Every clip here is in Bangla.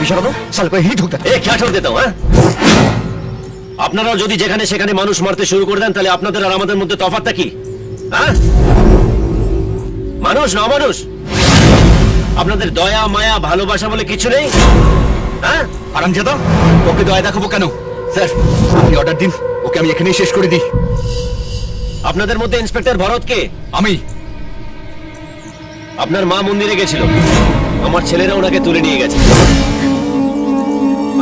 इशारा दो, साले को यही ठोक देता। क्या ठोक देता हूँ? আপনারাও যদি যেখানে সেখানে মানুষ মারতে শুরু করে দেন তাহলে আপনাদের আর আমাদের মধ্যে তফাৎটা কি? হ্যাঁ, মানুষ না মানুষ? আপনাদের দয়া মায়া ভালোবাসা বলে কিছু নেই? হ্যাঁ, আরামজাদা, ওকে দয়া দেখাবো কেন? স্যার, আপনি অর্ডার দিন, ওকে আমি এখানেই শেষ করে দিই। আপনাদের মধ্যে ইন্সপেক্টর ভরত কে? আমি। আপনার মা মন্দিরে গেছিল, আমার ছেলেরা ওনাকে তুলে নিয়ে গেছে।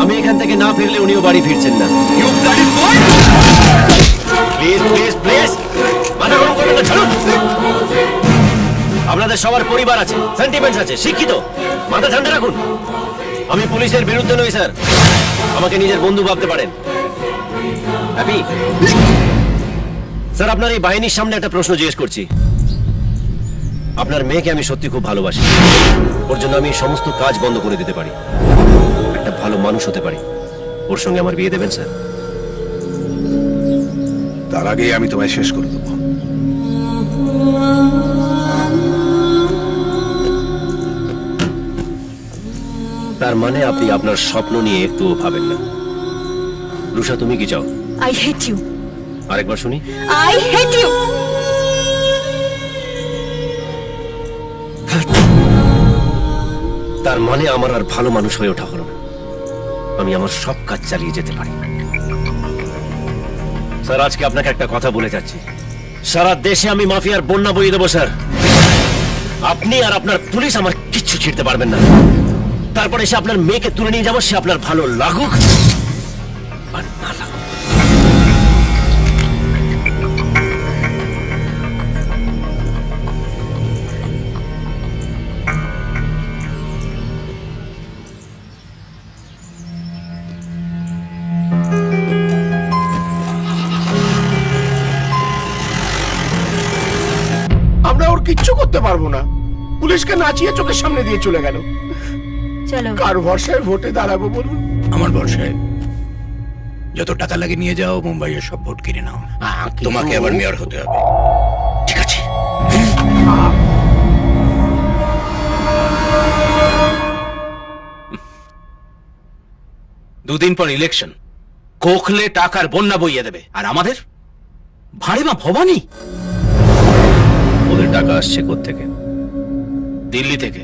আমি এখান থেকে না ফিরলে উনিও বাড়ি ফিরছেন না। You bloody boy! Please please please, মাথা গরম করবেন না, ছাড়ুন। আপনাদের সবার পরিবার আছে, সেন্টিমেন্টস আছে, শিক্ষিত, মাথা ঠান্ডা রাখুন। আমি পুলিশের বিরুদ্ধে নই স্যার, আমাকে নিজের বন্ধু ভাবতে পারেন। হ্যাপি স্যার, আপনার এই বাহিনীর সামনে একটা প্রশ্ন জিজ্ঞেস করছি। আপনার মেয়েকে আমি সত্যি খুব ভালোবাসি, ওর জন্য আমি সমস্ত কাজ বন্ধ করে দিতে পারি, একটা ভালো মানুষ হতে পারি। ওর সঙ্গে আমার বিয়ে দেবেন স্যার? তার আগে আমি তোমায় শেষ করে দেবো। তার মানে আপনি আপনার স্বপ্ন নিয়ে একটুও ভাবেন না। রুষা, তুমি কি চাও? I hate you. আরেকবার শুনি। I hate you. তার মানে আমার আর ভালো মানুষ হয়ে ওঠা হলো না, আমি আমার সব কাজ চালিয়ে যেতে পারি। স্যার, আজকে আপনাকে একটা কথা বলে যাচ্ছি, সারা দেশে আমি মাফিয়ার বন্যা বইয়ে দেবো স্যার। আপনি আর আপনার পুলিশ আমার কিচ্ছু ছিড়তে পারবেন না। তারপরে এসে আপনার মেয়েকে তুলে নিয়ে যাবো, সে আপনার ভালো লাগুক আর না লাগুক। আমরা ওর কিচ্ছু করতে পারবো না, পুলিশকে নাচিয়ে চোখের সামনে দিয়ে চলে গেল। চলো। কার ভরসায় ভোটে দাঁড়াবো বলুন? আমার ভরসায় যত টাকা লাগে নিয়ে যাও, মুম্বাইয়ের সব ভোট কিনে নাও। তোমাকে আবার মেয়র হতে হবে। ঠিক আছে? দুদিন পর ইলেকশন, কোখলে টাকার বন্যা বইয়ে দেবে, আর আমাদের ভাড়ে মা ভবানী ওদের টাকা আসছে কোত্থেকে? দিল্লি থেকে।